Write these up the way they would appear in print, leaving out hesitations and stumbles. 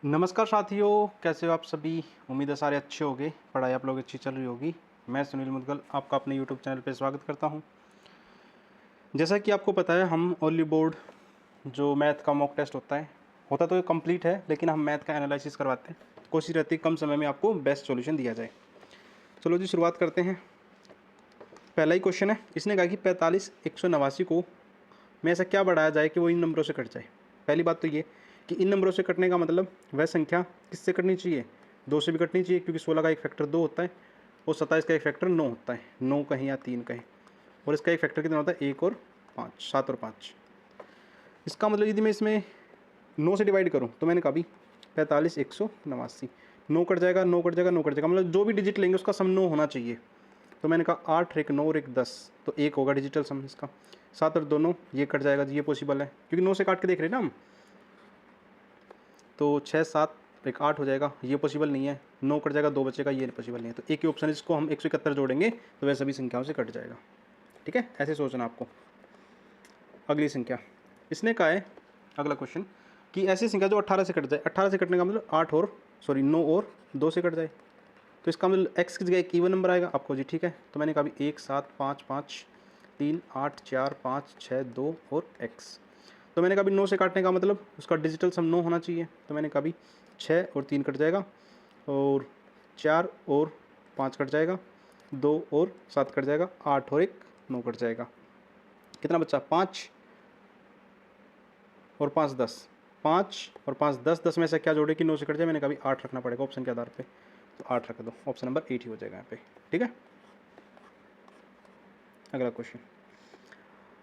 नमस्कार साथियों, कैसे हो आप सभी। उम्मीद है सारे अच्छे होंगे, पढ़ाई आप लोग अच्छी चल रही होगी। मैं सुनील मुदगल आपका अपने यूट्यूब चैनल पे स्वागत करता हूं। जैसा कि आपको पता है, हम ओनली बोर्ड जो मैथ का मॉक टेस्ट होता तो ये कंप्लीट है, लेकिन हम मैथ का एनालिसिस करवाते हैं। कोशिश रहती है कम समय में आपको बेस्ट सॉल्यूशन दिया जाए। चलो जी, शुरुआत करते हैं। पहला ही क्वेश्चन है, इसने कहा कि 45 189 को में ऐसा क्या बढ़ाया जाए कि वो इन नंबरों से कट जाए। पहली बात तो ये कि इन नंबरों से कटने का मतलब वह संख्या किससे कटनी चाहिए, 2 से भी कटनी चाहिए, क्योंकि 16 का एक फैक्टर 2 होता है और 27 का एक फैक्टर 9 होता है। 9 कहीं या 3 कहीं, और इसका एक फैक्टर कितना होता है, 1 और 5, 7 और 5। इसका मतलब यदि मैं इसमें 9 से डिवाइड करूँ तो मैंने कहा भी 45 189, 9 कट जाएगा, 9 कट जाएगा, 9 कट जाएगा, मतलब जो भी डिजिट लेंगे उसका सम 9 होना चाहिए। तो मैंने कहा 8 और 1 9 और 1 10, तो 1 होगा डिजिटल सम इसका। 7 और 2 9, ये कट जाएगा, ये पॉसिबल है क्योंकि 9 से काट के देख रहे हैं ना हम। तो 6 7 एक 8 हो जाएगा, ये पॉसिबल नहीं है। 9 कट जाएगा, 2 बचेगा, ये पॉसिबल नहीं है। तो एक ही ऑप्शन, इसको हम 171 जोड़ेंगे तो वह सभी संख्याओं से कट जाएगा। ठीक है, ऐसे सोचना आपको। अगली संख्या इसने कहा है, अगला क्वेश्चन, कि ऐसी संख्या जो 18 से कट जाए। 18 से कटने का मतलब 9 और 2 से कट जाए। तो इसका मतलब एक्स की जगह एक इवन नंबर आएगा आपको जी। ठीक है, तो मैंने कहा भी 1 7 5 5 3 8 4 5 6 2 और एक्स। तो मैंने कहा भी 9 से काटने का मतलब उसका डिजिटल सम 9 होना चाहिए। तो मैंने कहा भी 6 और 3 कट जाएगा, और 4 और 5 कट जाएगा, 2 और 7 कट जाएगा, 8 और 1 9 कट जाएगा। कितना बच्चा, 5 और 5 10, 5 और 5 10, 10 में से क्या जोड़े कि 9 से कट जाए। मैंने कहा भी 8 रखना पड़ेगा ऑप्शन के आधार पे, तो 8 रख दो, ऑप्शन नंबर 8 ही हो जाएगा यहाँ पे। ठीक है, अगला क्वेश्चन।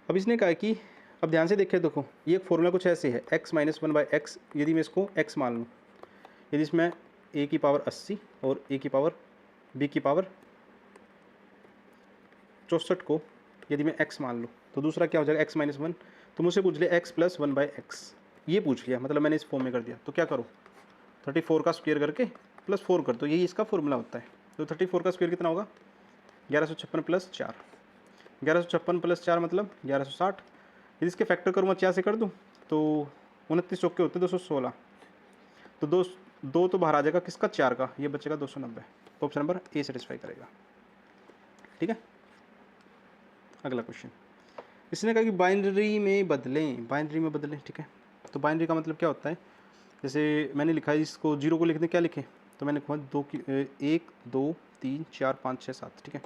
अब इसने कहा है कि, अब ध्यान से देखिए, देखो ये फॉर्मूला कुछ ऐसे है, x माइनस 1/x। यदि मैं इसको x मान लूँ, यदि इसमें a की पावर 80 और a की पावर b की पावर 64 को यदि मैं x मान लूँ, तो दूसरा क्या हो जाएगा, x माइनस 1। तो मुझसे पूछ लिया x प्लस 1/x, ये पूछ लिया, मतलब मैंने इस फॉर्म में कर दिया। तो क्या करूँ, 34 का स्क्वायर करके प्लस 4 कर दो, यही इसका फॉर्मूला होता है। तो 34 का स्क्वायर कितना होगा, 1156 प्लस 4, 1156 प्लस 4 मतलब 1160। यदि इसके फैक्टर करूँगा 4 से कर दूँ तो 29 चौके होते हैं 216। तो दो दो तो बाहर आ जाएगा किसका, 4 का, ये बचेगा 290। तो ऑप्शन नंबर ए सेटिस्फाई करेगा। ठीक है, अगला क्वेश्चन। इसने कहा कि बाइनरी में बदलें, बाइनरी में बदलें। ठीक है, तो बाइनरी का मतलब क्या होता है, जैसे मैंने लिखा है इसको, जीरो को लिखने क्या लिखे, तो मैंने कहा 1 2 3 4 5 6 7। ठीक है,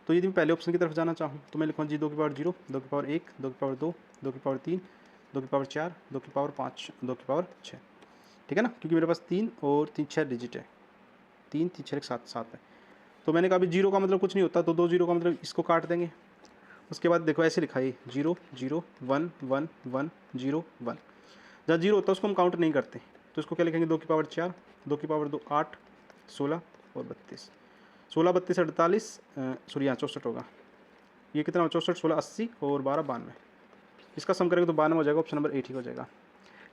तो यदि मैं पहले ऑप्शन की तरफ जाना चाहूँ तो मैं लिखूँ जी 2 की पावर 0, 2 की पावर 1, 2 की पावर 2, 2 की पावर 3, 2 की पावर 4, 2 की पावर 5, 2 की पावर 6। ठीक है ना, क्योंकि मेरे पास 3 और 3 6 डिजिट है, 3 3 6 7 7 है। तो मैंने कहा अभी जीरो का मतलब कुछ नहीं होता, तो 2 जीरो का मतलब इसको काट देंगे। उसके बाद देखो ऐसे लिखा है 0 0 1 1 1 0 1। जहाँ जीरो होता है उसको हम काउंट नहीं करते, तो इसको क्या लिखेंगे, 2 की पावर 4, 2 की पावर 2 8, 16 और 32। 16 32 48, सॉरी यहाँ 64 होगा। ये कितना, 64 16 80 और 12 92। इसका सम करेंगे तो 92 हो जाएगा, ऑप्शन नंबर 8 ही हो जाएगा।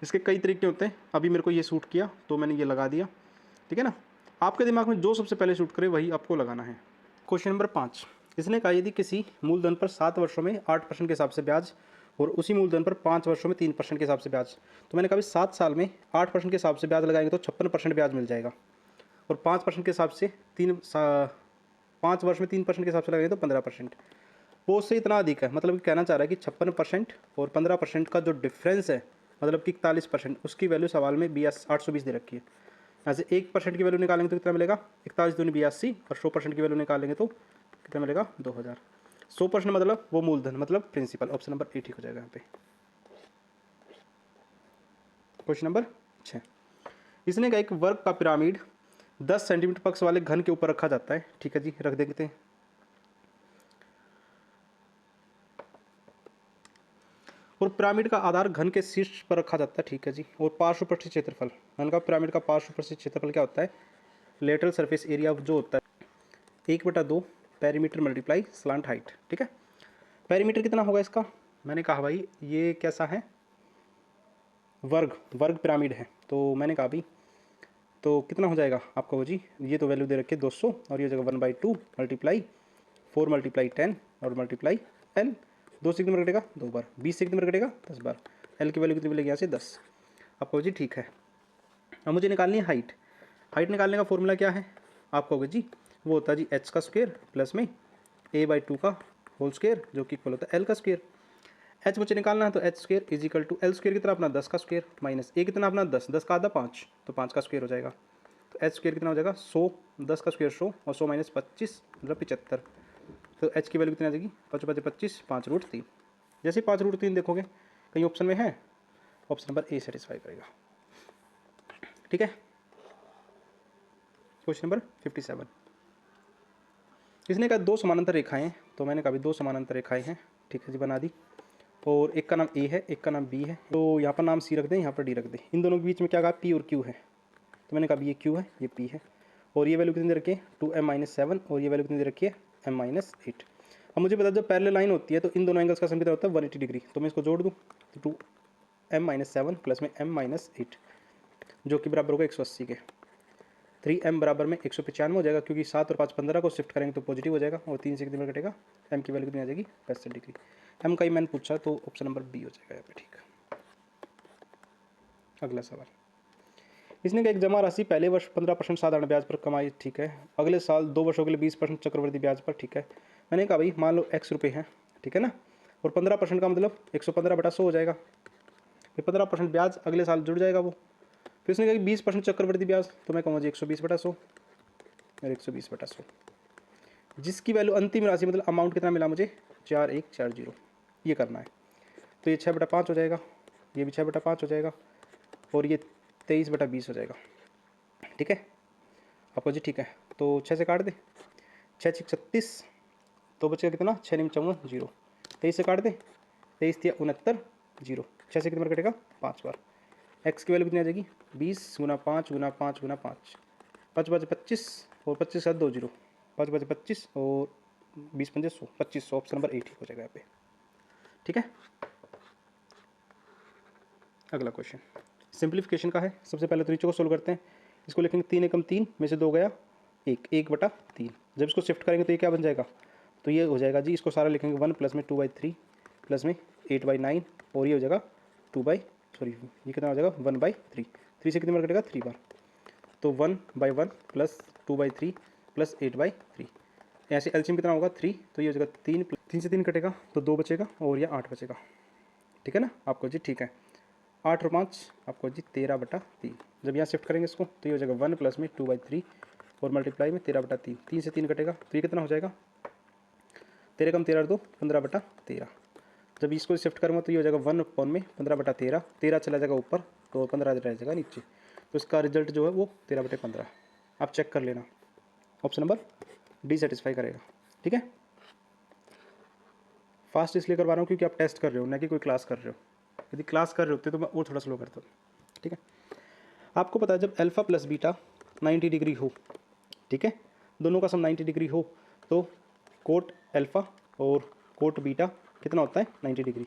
इसके कई तरीके होते हैं, अभी मेरे को ये सूट किया तो मैंने ये लगा दिया। ठीक है ना, आपके दिमाग में जो सबसे पहले सूट करे वही आपको लगाना है। क्वेश्चन नंबर 5, इसने कहा यदि किसी मूलधन पर 7 वर्षों में 8% के हिसाब से ब्याज और उसी मूलधन पर 5 वर्षों में 3% के हिसाब से ब्याज, तो मैंने कहा 7 साल में 8% के हिसाब से ब्याज लगाएंगे तो 56% ब्याज मिल जाएगा, और 5% के हिसाब से 5 वर्ष में 3% के हिसाब से लगाएंगे तो 15%। वो उससे इतना अधिक है, मतलब कहना चाह रहा है कि 56% और 15% का जो डिफरेंस है, मतलब कि 41%, उसकी वैल्यू सवाल में 820 दे रखी है। ऐसे 1% की वैल्यू निकालेंगे तो कितना मिलेगा, 41 दूनी 82, और 100% की वैल्यू निकालेंगे तो कितना मिलेगा, 2000। 100% मतलब वो मूलधन, मतलब प्रिंसिपल। ऑप्शन नंबर 8 हो जाएगा यहाँ पे। क्वेश्चन नंबर 6, इसने कहा एक वर्ग का पिरामिड 10 सेंटीमीटर पक्ष वाले घन के ऊपर रखा जाता है। ठीक है जी, रख देते हैं। और पिरामिड का आधार घन के शीर्ष पर रखा जाता है। ठीक है जी, और पार्श्व पृष्ठीय क्षेत्रफल, घन का पिरामिड का पार्श्व पृष्ठीय क्षेत्रफल क्या होता है, लेटरल सरफेस एरिया जो होता है 1/2 पेरीमीटर मल्टीप्लाई स्लांट हाइट। ठीक है, पेरीमीटर कितना होगा इसका, मैंने कहा भाई ये कैसा है, वर्ग, वर्ग पिरामिड है, तो मैंने कहा भाई तो कितना हो जाएगा आपका, वो जी ये तो वैल्यू दे रखी है 200, और ये जगह 1/2 मल्टीप्लाई 4 मल्टीप्लाई 10 और मल्टीप्लाई एल। 2 से कितने कटेगा, 2 बार, 20 से कितने कटेगा, 10 बार। एल की वैल्यू कितनी मिलेगी यहाँ से, 10। आपको जी ठीक है, अब मुझे निकालनी है हाइट। हाइट निकालने का फॉर्मूला क्या है, आप कहोगे जी वो होता है जी h का स्क्वायर प्लस में a/2 का होल स्क्वायर जो कि इक्वल होता है l का स्क्वायर। h मुझे निकालना है तो h square is equal to l square कितना अपना 10 का स्क्वायर माइनस a कितना अपना 10, 10 का आधा 5, तो 5 का स्क्वायर हो जाएगा। तो h स्क्वायर कितना हो जाएगा 100, 10 का स्क्वायर 100 और 100 माइनस 25 मतलब 75। तो h की वैल्यू कितनी आ जाएगी 5 25 5√3। जैसे 5√3 देखोगे कहीं ऑप्शन में है, ऑप्शन नंबर ए सेटिस्फाई करेगा। ठीक है, क्वेश्चन नंबर 57। इसने कहा दो समानांतर रेखाएं हैं, तो मैंने कहा भी दो समानांतर रेखाएं हैं, ठीक है जी बना दी, और एक का नाम ए है एक का नाम बी है, तो यहाँ पर नाम सी रख दें यहाँ पर डी रख दें। इन दोनों के बीच में क्या कहा पी और क्यू है, तो मैंने कहा ये क्यू है ये पी है, और ये वैल्यू कितनी दे रखी है 2m-7 और ये वैल्यू कितनी दे रखी है m-8। अब मुझे बता जब पैरेलल लाइन होती है तो इन दोनों एंगल्स का सम कितना होता है 180 डिग्री, तो मैं इसको जोड़ दूँ तो 2m-7 प्लस में m-8 जो कि बराबर होगा 180 के। 3m बराबर में 195 हो जाएगा, क्योंकि 7 और 5 15 को शिफ्ट करेंगे तो पॉजिटिव हो जाएगा, और 3 से कितने में कटेगा m की वैल्यू कितनी आ जाएगी 65 डिग्री। m का ही मैंने पूछा तो ऑप्शन नंबर बी हो जाएगा यहाँ पे। ठीक, अगला सवाल। इसने कहा एक जमा राशि पहले वर्ष 15% साधारण ब्याज पर कमाई, ठीक है, अगले साल 2 वर्षों के लिए 20% चक्रवृद्धि ब्याज पर, ठीक है। मैंने कहा भाई मान लो x रुपये हैं, ठीक है ना, और 15% का मतलब 115/100 हो जाएगा, फिर 15% ब्याज अगले साल जुड़ जाएगा वो। फिर इसने कहा कि 20% चक्रवृद्धि ब्याज, तो मैं कहूँगा जी 120/100 और 120/100, जिसकी वैल्यू अंतिम राशि मतलब अमाउंट कितना मिला मुझे 4140, ये करना है। तो ये 6/5 हो जाएगा, ये भी 6/5 हो जाएगा, और ये 23/20 हो जाएगा। ठीक है आपको जी, ठीक है, तो 6 से काट दे, 6 36, तो बचेगा कितना 6 9 54 0, 23 से काट दे, 23 3 69 0, 6 से कितनी बार कटेगा 5 बार। x की वैल्यू कितनी आ जाएगी 20 × 5 × 5 × 5, 5 5 25 और 25 का 2 0, 5 5 25 और 20 5 100 2500, ऑप्शन नंबर ए ठीक हो जाएगा यहाँ पे। ठीक है, अगला क्वेश्चन सिंप्लीफिकेशन का है। सबसे पहले तो नीचे को सोल्व करते हैं। इसको लिखेंगे 3 एकम 3 में से 2 गया 1, 1/3। जब इसको शिफ्ट करेंगे तो ये क्या बन जाएगा, तो ये हो जाएगा जी, इसको सारा लिखेंगे 1 प्लस में 2/3 प्लस में 8/9, और ये हो जाएगा ये कितना हो जाएगा 1/3। 3 से कितनी बार कटेगा 3 बार, तो 1/1 प्लस 2/3 प्लस 8/3, ऐसे एलसीएम कितना होगा 3, तो ये हो जाएगा 3 से 3 कटेगा तो 2 बचेगा और यह 8 बचेगा। ठीक है ना आपको जी, ठीक है, 8 और 5 आपको जी 13/3। जब यहाँ शिफ्ट करेंगे इसको तो ये हो जाएगा 1 प्लस में 2/3 और मल्टीप्लाई में 13/3, 3 से 3 कटेगा तो ये कितना हो जाएगा 13 कम 13 2 15/13। जब इसको शिफ्ट करूँगा तो ये हो जाएगा 1 में 15/13, 13 चला जाएगा ऊपर तो 15 रह जाएगा नीचे, तो इसका रिजल्ट जो है वो 13/15। आप चेक कर लेना, ऑप्शन नंबर डी सेटिस्फाई करेगा। ठीक है, फास्ट इसलिए करवा रहा हूँ क्योंकि आप टेस्ट कर रहे हो ना कि कोई क्लास कर रहे हो। यदि क्लास कर रहे होते तो मैं और थोड़ा स्लो करता हूँ। ठीक है, आपको पता है जब अल्फ़ा प्लस बीटा 90 डिग्री हो, ठीक है, दोनों का सम 90 डिग्री हो, तो कोट अल्फ़ा और कोट बीटा कितना होता है 90 डिग्री।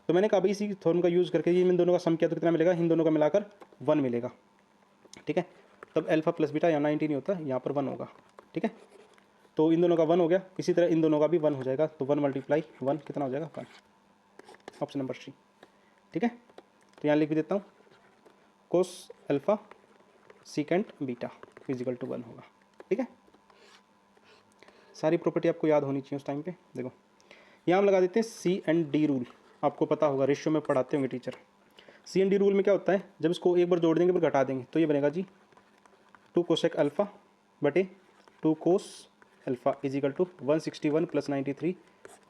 तो मैंने कहा भाई इसी थ्योरम का यूज़ करके ये इन दोनों का सम किया तो कितना मिलेगा, इन दोनों का मिलाकर 1 मिलेगा। ठीक है, तब अल्फ़ा प्लस बीटा यहाँ 90 नहीं होता, यहाँ पर 1 होगा। ठीक है, तो इन दोनों का 1 हो गया, इसी तरह इन दोनों का भी 1 हो जाएगा, तो 1 × 1 कितना हो जाएगा 1, ऑप्शन नंबर सी। ठीक है, तो यहाँ लिख भी देता हूँ cos alpha secant beta is equal to 1 होगा। ठीक है, सारी प्रॉपर्टी आपको याद होनी चाहिए उस टाइम पे। देखो यहाँ हम लगा देते हैं C&D रूल, आपको पता होगा, रेशियो में पढ़ाते होंगे टीचर। C&D रूल में क्या होता है, जब इसको एक बार जोड़ देंगे फिर घटा देंगे तो ये बनेगा जी 2 कोसेक अल्फ़ा बटे 2 cos alpha is equal to 161 + 93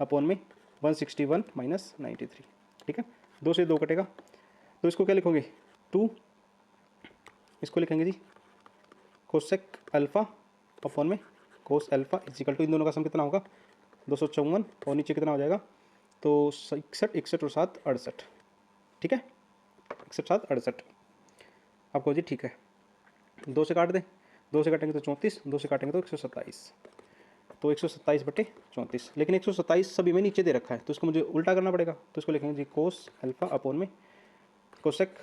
upon में 161 - 93। ठीक है, 2 से 2 कटेगा तो इसको क्या लिखोगे 2, इसको लिखेंगे जी कोसेक अल्फ़ा अपॉन में cos alpha is equal to, इन दोनों का सम कितना होगा 254, और नीचे कितना हो जाएगा तो 61 61 और 7 68। ठीक है, 61 7 68 आपको जी, ठीक है, 2 से काट दें, 2 से काटेंगे तो 34, 2 से काटेंगे तो 127, तो 127/34, लेकिन 127 सभी में नीचे दे रखा है तो इसको मुझे उल्टा करना पड़ेगा, तो इसको लिखेंगे जी कोस अल्फ़ा अपॉन में cosec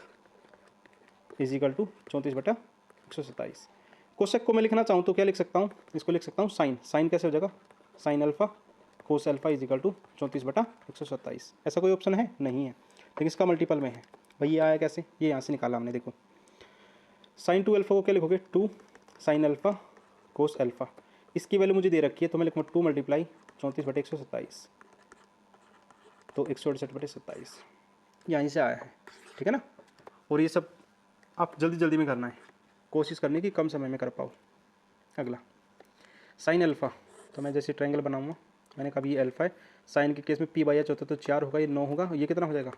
is equal to 34/127। Cosec को मैं लिखना चाहूँ तो क्या लिख सकता हूँ, इसको लिख सकता हूँ साइन कैसे हो जाएगा sine alpha cos alpha is equal to 34/127। ऐसा कोई ऑप्शन है नहीं है, लेकिन इसका मल्टीपल में है भाई। ये आया कैसे, ये यहाँ से निकाला हमने, देखो साइन 2 अल्फ़ा को क्या लिखोगे, 2 साइन अल्फ़ा कोस अल्फ़ा। इसकी वैल्यू मुझे दे रखी है, तो मैं लिखूँगा 2 मल्टीप्लाई 34/127, तो 168/27 यहीं से आया है, ठीक है ना। और ये सब आप जल्दी जल्दी में करना है, कोशिश करने की कम समय में कर पाओ। अगला साइन अल्फ़ा, तो मैं जैसे ट्रायंगल बनाऊंगा, मैंने कहा ये अल्फ़ा है, साइन के केस में p/h होता है तो 4 होगा, ये 9 होगा, ये कितना हो जाएगा,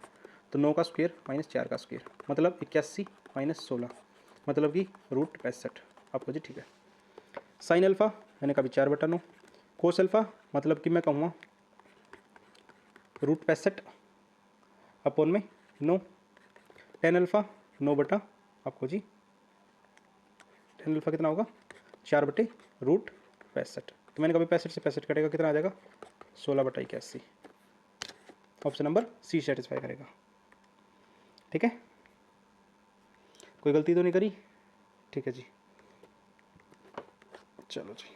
तो 9 का स्क्वायर माइनस 4 का स्क्वायर, मतलब 81 माइनस 16, मतलब कि √65 आपको जी, ठीक है। साइन अल्फ़ा मैंने कहा 4/9, कोस अल्फ़ा मतलब कि मैं कहूँगा √65 अपॉन में 9, टेन अल्फ़ा 9 आपको जी, टेन अल्फ़ा कितना होगा 4/√65, तो मैंने कभी 65 से 65 कटेगा, कितना आ जाएगा 16/81। ऑप्शन नंबर सी सेटिस्फाई करेगा, ठीक है। कोई गलती तो नहीं करी, ठीक है जी। चलो जी,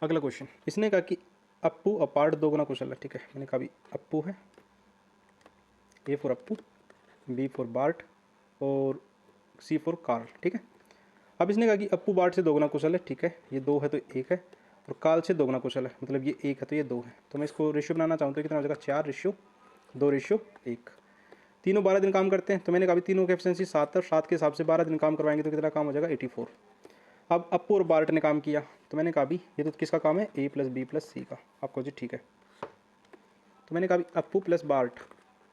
अगला क्वेश्चन, इसने कहा कि अप्पू अपार्ट 2 गुना कुशल है, ठीक है। मैंने कहा भी अप्पू है, A for Appu, B for Bart और सी फॉर कार्ल, ठीक है। अब इसने कहा कि अप्पू बार्ट से 2 गुना कुशल है, ठीक है, ये 2 है तो 1 है, और काल से 2 गुना कुशल है, मतलब ये 1 है तो ये 2 है, तो मैं इसको रेशियो बनाना चाहूँ तो कितना हो जाएगा 4:2:1। तीनों 12 दिन काम करते हैं, तो मैंने कहा भी तीनों की एफिशिएंसी 7 है, 7 के हिसाब से 12 दिन काम करवाएंगे तो कितना काम हो जाएगा 84। अब अप्पू और बार्ट ने काम किया, तो मैंने कहा भी ये तो किसका काम है, A + B + C का, आपको जी, ठीक है। तो मैंने कहा भी अप्पू प्लस बार्ट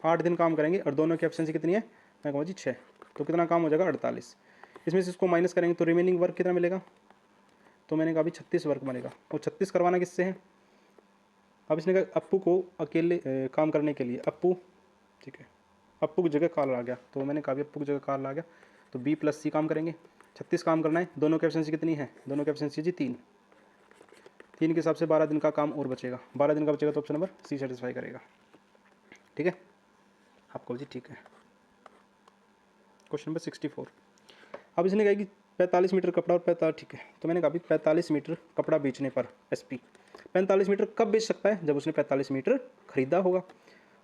8 दिन काम करेंगे और दोनों की एफिशिएंसी कितनी है, मैं कहूँ जी 6, तो कितना काम हो जाएगा 48। इसमें से इसको माइनस करेंगे तो रिमेनिंग वर्क कितना मिलेगा, तो मैंने कहा भी 36 वर्क बनेगा, और 36 करवाना किससे है। अब इसने कहा अप्पू को अकेले काम करने के लिए अप्पू, ठीक है, अप्पू की जगह काल आ गया, तो मैंने कहा भी अप्पू की जगह काल आ गया, तो B + C काम करेंगे, 36 काम करना है, दोनों की एफिशिएंसी कितनी है, दोनों की एफिशिएंसी जी 3 के हिसाब से 12 दिन का काम और बचेगा, 12 दिन का बचेगा, तो ऑप्शन नंबर सी सेटिस्फाई करेगा, ठीक है आपको जी, ठीक है। क्वेश्चन नंबर 64, अब इसने कहा कि 45 मीटर कपड़ा और 45, ठीक है, तो मैंने कहा भी 45 मीटर कपड़ा बेचने पर SP 45 मीटर कब बेच सकता है, जब उसने 45 मीटर खरीदा होगा,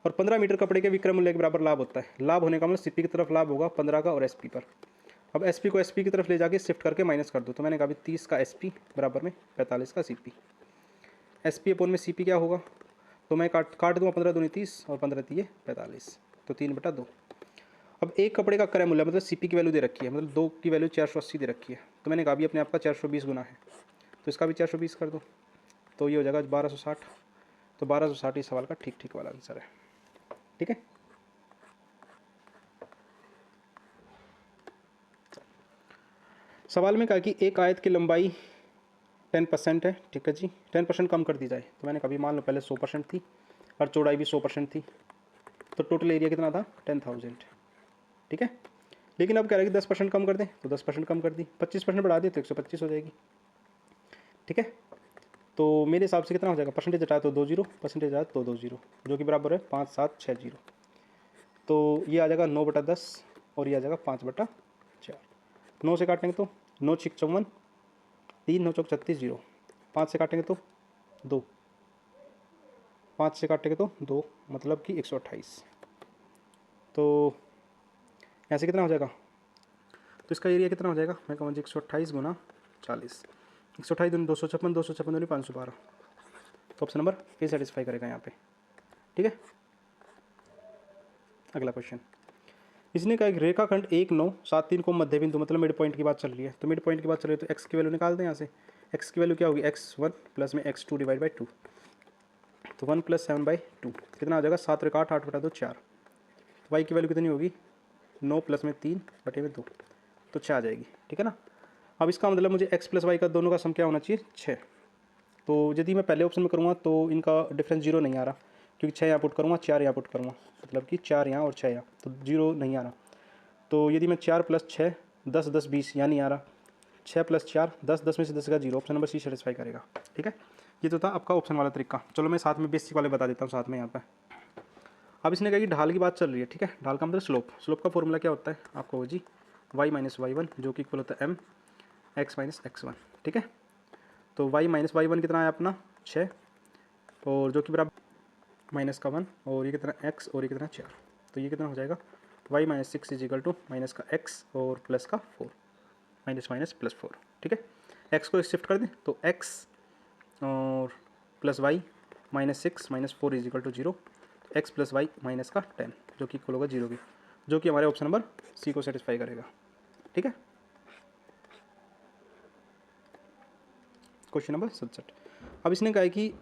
और 15 मीटर कपड़े के विक्रय मूल्य के बराबर लाभ होता है। लाभ होने का मतलब CP की तरफ लाभ होगा 15 का और SP पर। अब SP को SP की तरफ ले जाके शिफ्ट करके माइनस कर दो, तो मैंने कहा भी 30 का SP बराबर में 45 का CP। SP अपॉन में CP क्या होगा, तो मैं काट दूंगा, 15 दूनी 30 और 15 दिए 45, तो 3/2। अब एक कपड़े का क्रय मूल्य मतलब CP की वैल्यू दे रखी है, मतलब 2 की वैल्यू 480 दे रखी है, तो मैंने कहा भी अपने आप का 420 गुना है, तो इसका भी 420 कर दो, तो ये हो जाएगा 1260, तो 1260 इस सवाल का ठीक ठीक वाला आंसर है, ठीक है। सवाल में कहा कि एक आयत की लंबाई 10% है, ठीक है जी, 10% कम कर दी जाए, तो मैंने कभी मान लो पहले 100% थी और चौड़ाई भी 100% थी, तो टोटल एरिया कितना था 10,000, ठीक है। लेकिन अब कह रहा है कि 10% कम कर दें, तो 10% कम कर दी, 25% बढ़ा दी तो 125 हो जाएगी, ठीक है। तो मेरे हिसाब से कितना हो जाएगा, परसेंटेज हटाया तो 2 0, परसेंटेज हटाया तो 2 0, जो कि बराबर है 5760, तो ये आ जाएगा 9/10 और ये आ जाएगा 5/4। 9 से काटेंगे तो 9 6 54, 3 9 चौक 36 0, 5 से काटेंगे तो 2, 5 से काटेंगे तो 2, मतलब कि 128, तो ऐसे कितना हो जाएगा, तो इसका एरिया कितना हो जाएगा, मैं कहूँ 128 गुना 40, 128 दूनी 256, 256 दूनी 512, तो ऑप्शन नंबर ए सेटिस्फाई करेगा यहाँ पे, ठीक है। अगला क्वेश्चन, इसने कहा कि रेखाखंड 1 9 7 3 को मध्य बिंदु, मतलब मिड पॉइंट की बात चल रही है, तो मिड पॉइंट की बात चल रही है तो x की वैल्यू निकाल दें यहाँ से। x की वैल्यू क्या होगी, x1 प्लस में x2 डिवाइड बाई 2, तो 1 + 7/2 कितना आ जाएगा, 7 और 8 8/2 4, तो y की वैल्यू कितनी होगी 9 प्लस में 3/2, तो 6 आ जाएगी, ठीक है ना। अब इसका मतलब मुझे x + y का दोनों का सम क्या होना चाहिए 6, तो यदि मैं पहले ऑप्शन में करूँगा तो इनका डिफरेंस 0 नहीं आ रहा, क्योंकि 6 यहाँ पुट करूँगा 4 यहाँ पुट करूँगा, मतलब कि 4 यहाँ और 6 यहाँ, तो 0 नहीं आ रहा। तो यदि मैं 4 + 6 10 10 20 यहाँ नहीं आ रहा, 6 + 4 10 10 में से 10 का 0, ऑप्शन नंबर सी सेटिस्फाई करेगा, ठीक है। ये तो था आपका ऑप्शन वाला तरीका। चलो मैं साथ में बेसिक वाले बता देता हूँ साथ में यहाँ पे। अब इसने कहा कि ढाल की बात चल रही है, ठीक है। ढाल का मतलब स्लोप, स्लोप का फॉर्मूला क्या होता है आपको जी, y - y1 जो कि इक्वल होता है m x - x1, ठीक है। तो y - y1 कितना है अपना 6, और जो कि बराबर -1 और ये कितना x और ये कितना 4, तो ये कितना हो जाएगा y minus 6 is equal to minus का x और प्लस का 4, माइनस माइनस प्लस 4। ठीक है, x को शिफ्ट कर दें तो x और plus y minus 6 minus 4 is equal to 0, x plus y minus का 10 जो कि इक्वल होगा 0 की, जो कि हमारे ऑप्शन नंबर सी को सेटिस्फाई करेगा। ठीक है, क्वेश्चन नंबर 67। अब इसने कहा है कि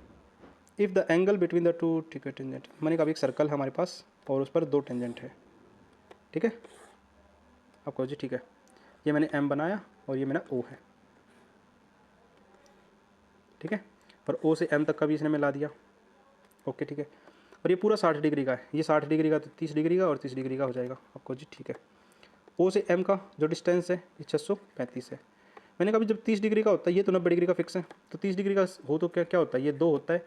if the angle between the two, ठीक है, टेंजेंट, मैंने कहा एक सर्कल है हमारे पास और उस पर 2 टेंजेंट है। ठीक है, आपको जी ठीक है, ये मैंने M बनाया और ये मेरा O है। ठीक है, और O से M तक का भी इसने मिला दिया। ओके ठीक है, और ये पूरा 60 डिग्री का है, ये 60 डिग्री का तो 30 डिग्री का और 30 डिग्री का हो जाएगा आपको जी ठीक है। O से M का जो डिस्टेंस है ये 635 है। मैंने कहा जब 30 डिग्री का होता है, ये तो 90 डिग्री का फिक्स है, तो 30 डिग्री का हो तो क्या क्या होता है, ये 2 होता है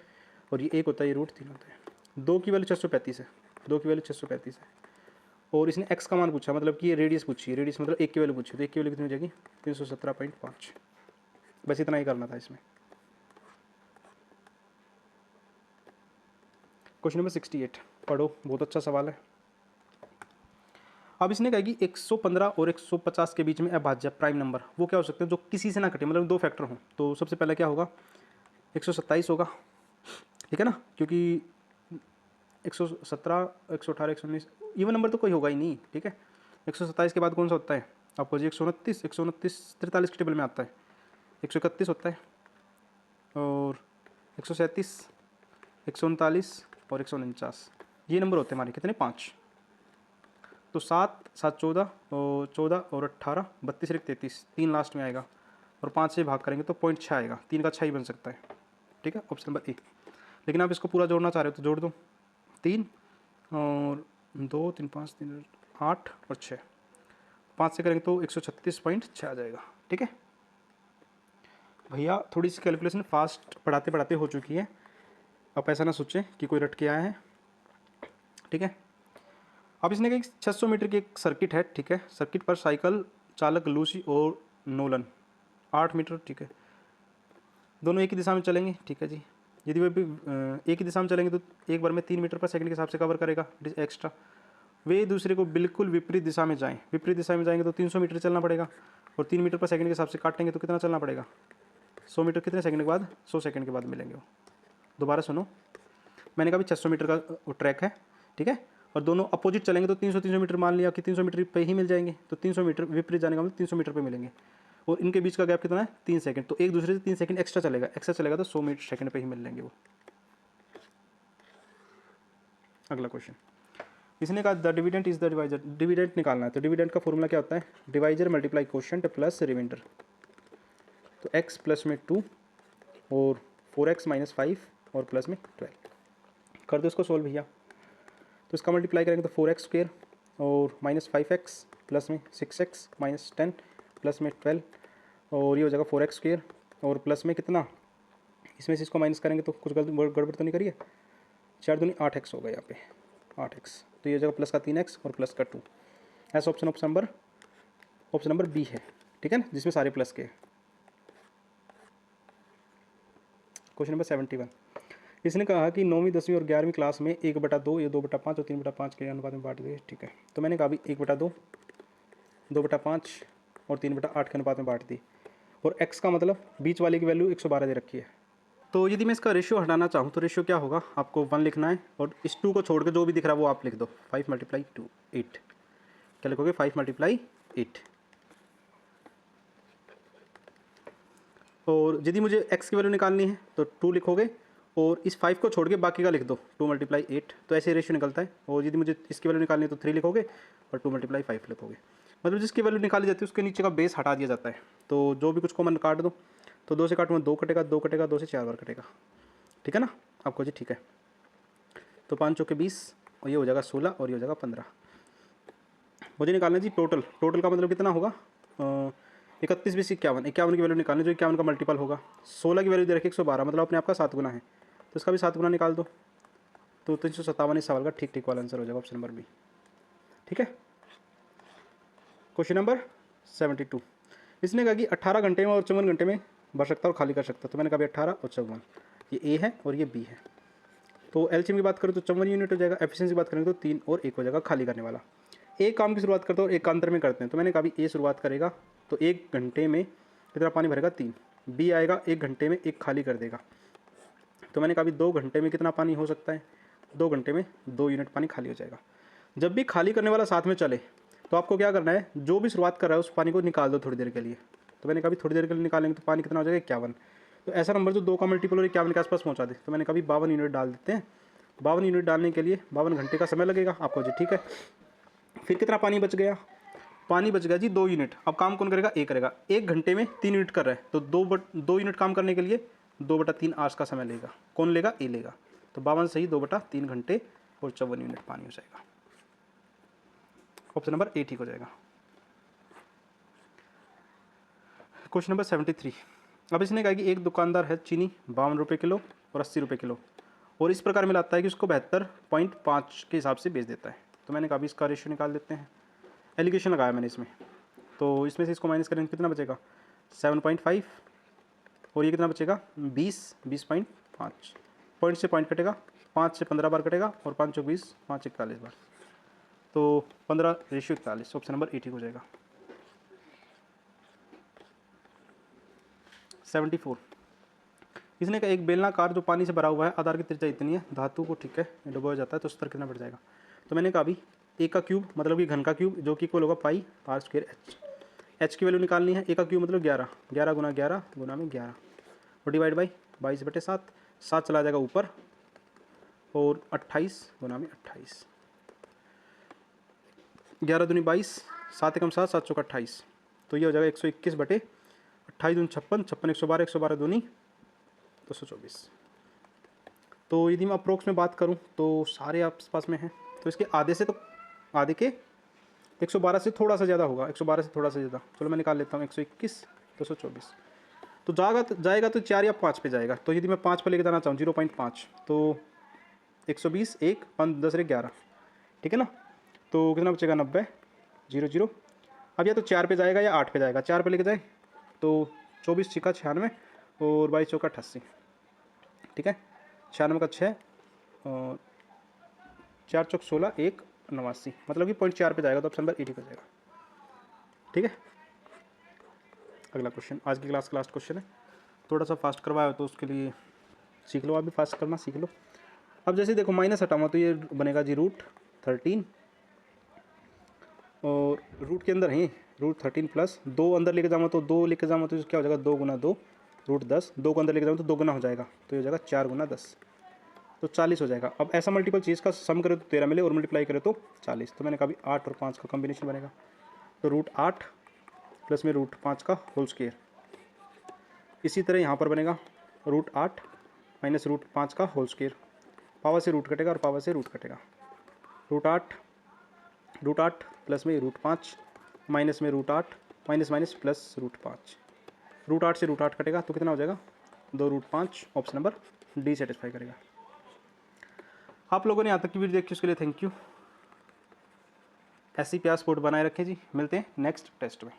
और ये 1 होता है, ये रूट 3 होता है। 2 की वैल्यू 635 है, 2 की वैल्यू 635 है, और इसने x का मान पूछा, मतलब कि ये रेडियस पूछी, रेडियस मतलब 1 की वैल्यू पूछी, तो 1 की वैल्यू कितनी हो जाएगी 317.5। बस इतना ही करना था इसमें। क्वेश्चन नंबर 68 पढ़ो, बहुत अच्छा सवाल है। अब इसने कहा कि 115 और 150 के बीच में अभाज्य प्राइम नंबर वो क्या हो सकते हैं जो किसी से ना कटे, मतलब 2 फैक्टर हों। तो सबसे पहले क्या होगा 127 होगा, ठीक है ना, क्योंकि 117, 118, 119 इवन नंबर तो कोई होगा ही नहीं। ठीक है, 127 के बाद कौन सा होता है आपको जी 129, 129 43 के टेबल में आता है, 131 होता है, और 137, 139 और 149, ये नंबर होते हैं हमारे कितने 5। तो 7, 7, 14 और 14 और 18, 32 और 33, 3 लास्ट में आएगा, और 5 से भाग करेंगे तो 0.6 आएगा, 3 का 6 ही बन सकता है। ठीक है, ऑप्शन नंबर ए। लेकिन आप इसको पूरा जोड़ना चाह रहे हो तो जोड़ दो, 3 और 2, 3, 5, 3, 8 और 6, 5 से करेंगे तो 136.6 आ जाएगा। ठीक है भैया, थोड़ी सी कैलकुलेशन फास्ट पढ़ाते पढ़ाते हो चुकी है, आप ऐसा ना सोचें कि कोई रट के आया है। ठीक है, अब इसने कहा 600 मीटर की एक सर्किट है। ठीक है, सर्किट पर साइकिल चालक लूसी और नोलन 8 मीटर, ठीक है, दोनों एक ही दिशा में चलेंगे। ठीक है जी, यदि वे भी एक ही दिशा में चलेंगे तो एक बार में 3 मीटर पर सेकंड के हिसाब से कवर करेगा एक्स्ट्रा। वे दूसरे को बिल्कुल विपरीत दिशा में जाएं, विपरीत दिशा में जाएंगे तो 300 मीटर चलना पड़ेगा, और 3 मीटर पर सेकंड के हिसाब से काटेंगे तो कितना चलना पड़ेगा 100 मीटर कितने सेकंड के बाद 100 सेकंड के बाद मिलेंगे वो। दोबारा सुनो, मैंने कहा भी 600 मीटर का ट्रैक है। ठीक है, और दोनों अपोजिट चलेंगे तो 300 मीटर मान लिया कि 300 मीटर पे ही मिल जाएंगे, तो 300 मीटर विपरीत जाने का मतलब 300 मीटर पे मिलेंगे, और इनके बीच का गैप कितना है 3 सेकंड, तो एक दूसरे से 3 सेकंड एक्स्ट्रा चलेगा तो 100 मीटर सेकंड पे ही मिल लेंगे वो। अगला क्वेश्चन, इसने कहा the dividend is the divisor, dividend निकालना है, तो डिविडेंट का फॉर्मूला क्या होता है divisor multiply quotient plus remainder. तो x प्लस में 2 और 4x माइनस 5 और प्लस में 12 कर दो इसको सोल्व भैया। तो इसका मल्टीप्लाई करेंगे तो 4x स्क्वेयर और माइनस 5x प्लस में 6x माइनस 10 प्लस में 12, और ये हो जाएगा 4x स्क्वेयर और प्लस में कितना, इसमें से इसको माइनस करेंगे तो कुछ गड़बड़ तो नहीं करिए, 4 दूनी 8x होगा यहाँ पे 8x, तो ये हो जाएगा प्लस का 3x और प्लस का 2। ऐसा ऑप्शन नंबर बी है। ठीक है ना, जिसमें सारे प्लस के। क्वेश्चन नंबर 71, इसने कहा कि 9वीं 10वीं और 11वीं क्लास में 1/2 या 2/5 और 3/5 के अनुपात में बांट दिए। ठीक है, तो मैंने कहा भी 1/2, 2/5 और 3/8 के अनुपात में बांट दी, और x का मतलब बीच वाले की वैल्यू 112 दे रखी है। तो यदि मैं इसका रेशियो हटाना चाहूँ तो रेशियो क्या होगा, आपको 1 लिखना है, और इस 2 को छोड़ के जो भी दिख रहा है वो आप लिख दो, 5 × 2 8। क्या लिखोगे 5 × 8। और यदि मुझे x की वैल्यू निकालनी है तो 2 लिखोगे, और इस 5 को छोड़ के बाकी का लिख दो 2 × 8, तो ऐसे रेशियो निकलता है। और यदि मुझे इसकी वैल्यू निकालनी है तो 3 लिखोगे और 2 × 5 लिखोगे, मतलब जिसकी वैल्यू निकाली जाती है उसके नीचे का बेस हटा दिया जाता है। तो जो भी कुछ कॉमन काट दो, तो 2 से काटूंगा 2 कटेगा, 2 कटेगा, 2 से 4 बार कटेगा। ठीक है ना आपको जी ठीक है, तो 5 चौके 20 और ये हो जाएगा 16 और ये हो जाएगा 15। मुझे निकालना है जी टोटल, टोटल का मतलब कितना होगा 31 20 51, 51 की वैल्यू निकालनी जो 51 का मल्टीपल होगा। 16 की वैल्यू दे रखी 112, मतलब अपने आपका 7 गुना है, तो इसका भी 7 गुना निकाल दो, तो 357 इस सवाल का ठीक ठीक वाला आंसर हो जाएगा ऑप्शन नंबर बी। ठीक है, क्वेश्चन नंबर 72, इसने कहा कि 18 घंटे में और 54 घंटे में भर सकता है और खाली कर सकता है। तो मैंने कहा 18 और 54, ये ए है और ये बी है। तो एलसीएम की बात करें तो 54 यूनिट हो जाएगा, एफिशिएंसी की बात करेंगे तो 3 और 1 हो जाएगा खाली करने वाला। एक काम की शुरुआत करते हैं और एक अंतर में करते हैं। तो मैंने कहा ए शुरुआत करेगा तो 1 घंटे में कितना पानी भरेगा 3, बी आएगा 1 घंटे में 1 खाली कर देगा। तो मैंने कहा 2 घंटे में कितना पानी हो सकता है, 2 घंटे में 2 यूनिट पानी खाली हो जाएगा। जब भी खाली करने वाला साथ में चले तो आपको क्या करना है, जो भी शुरुआत कर रहा है उस पानी को निकाल दो थोड़ी देर के लिए। तो मैंने कहा थोड़ी देर के लिए निकालेंगे तो पानी कितना हो जाएगा 51। तो ऐसा नंबर जो 2 का मल्टीपल और 51 के आसपास पहुँचा दे। तो मैंने कहा 52 यूनिट डाल देते हैं। 52 यूनिट डालने के लिए 52 घंटे का समय लगेगा आपको जी, ठीक है। फिर कितना पानी बच गया, पानी बच गया जी 2 यूनिट। अब काम कौन करेगा, ए करेगा। 1 घंटे में 3 यूनिट कर रहा है तो 2 यूनिट काम करने के लिए 2/3 आवर्स का समय लेगा। कौन लेगा, ए लेगा। तो 52 सही 2/3 घंटे और 54 यूनिट पानी हो जाएगा। ऑप्शन नंबर ए ठीक हो जाएगा। Question number 73। अब इसने कहा कि एक दुकानदार है चीनी 52 रुपये किलो और 80 रुपये किलो और इस प्रकार मिलाता है कि उसको 72.5 के हिसाब से बेच देता है। तो मैंने कहा भी इसका रेशियो निकाल देते हैं। एलिगेशन लगाया मैंने इसमें, तो इसमें से इसको माइनस करेंगे कितना बचेगा 7.5 और ये कितना बचेगा 20.5। पॉइंट से पॉइंट कटेगा, 5 से 15 बार कटेगा और 5 चौक 20, 5 41 बार, तो 15:41। ऑप्शन नंबर ए ठीक हो जाएगा। 74। इसने कहा एक बेलनाकार जो पानी से भरा हुआ है, आधार की त्रिज्या इतनी है, धातु को ठीक है डुबोया जाता है तो स्तर कितना बढ़ जाएगा। तो मैंने कहा अभी ए का क्यूब मतलब कि घन का क्यूब जो कि इक्वल होगा पाई आर स्क्वायर एच। एच की वैल्यू निकालनी है, ए का क्यूब मतलब 11, 11 गुना 11 गुना में 11 और डिवाइड बाई 22/7, 7 चला जाएगा ऊपर और 28 गुना में 28, 11 दूनी 22, 7 एकम 7, 7 चौका 28, तो ये हो जाएगा 121/28 दूनी 56, 56 112, 112 दूनी 224। तो यदि मैं अप्रोक्स में बात करूं तो सारे आस पास में हैं, तो इसके आधे से तो आधे के 112 से थोड़ा सा ज़्यादा होगा, 112 से थोड़ा सा ज़्यादा। चलो मैं निकाल लेता हूँ 121 224। तो जाएगा तो 4 या 5 पे जाएगा। तो यदि मैं 5 पे लेके जाना चाहूँ 0.5 तो 120 1 5 10 11, ठीक है ना। तो कितना बचेगा 90 00। अब या तो 4 पे जाएगा या 8 पे जाएगा। 4 पे लेके जाए तो 24 छिका 96 और 22 चौका 88, ठीक है। 96 का 6 और 4 चौक 16 1 89, मतलब कि 0.4 पे जाएगा। तो ऑप्शन नंबर ए ठीक हो जाएगा, ठीक है। अगला क्वेश्चन आज की क्लास का लास्ट क्वेश्चन है। थोड़ा सा फास्ट करवाया तो उसके लिए सीख लो, आप भी फास्ट करना सीख लो। अब जैसे देखो माइनस हटाऊंगा तो ये बनेगा जी √13 और रूट के अंदर है √13 प्लस 2 अंदर लेके जाऊँगा तो 2 लेके जाऊँगा तो क्या हो जाएगा 2 गुना 2 √10, 2 को अंदर लेके जाऊँगा तो 2 गुना हो जाएगा तो ये हो जाएगा 4 गुना 10, तो 40 हो जाएगा। अब ऐसा मल्टीपल चीज़ का सम करे तो 13 मिले और मल्टीप्लाई करे तो 40। तो मैंने कहा 8 और 5 का कॉम्बिनेशन बनेगा तो √8 प्लस में √5 का होल स्क्वायर। इसी तरह यहाँ पर बनेगा √8 माइनस √5 का होल स्क्वायर। पावर से रूट कटेगा और पावर से रूट कटेगा। √8 प्लस में √5 माइनस में √8 माइनस माइनस प्लस √5। √8 से √8 कटेगा तो कितना हो जाएगा 2√5। ऑप्शन नंबर डी सेटिस्फाई करेगा। आप लोगों ने यहाँ तक की वीडियो देखी उसके लिए थैंक यू। ऐसी प्यार सपोर्ट बनाए रखें जी। मिलते हैं नेक्स्ट टेस्ट में।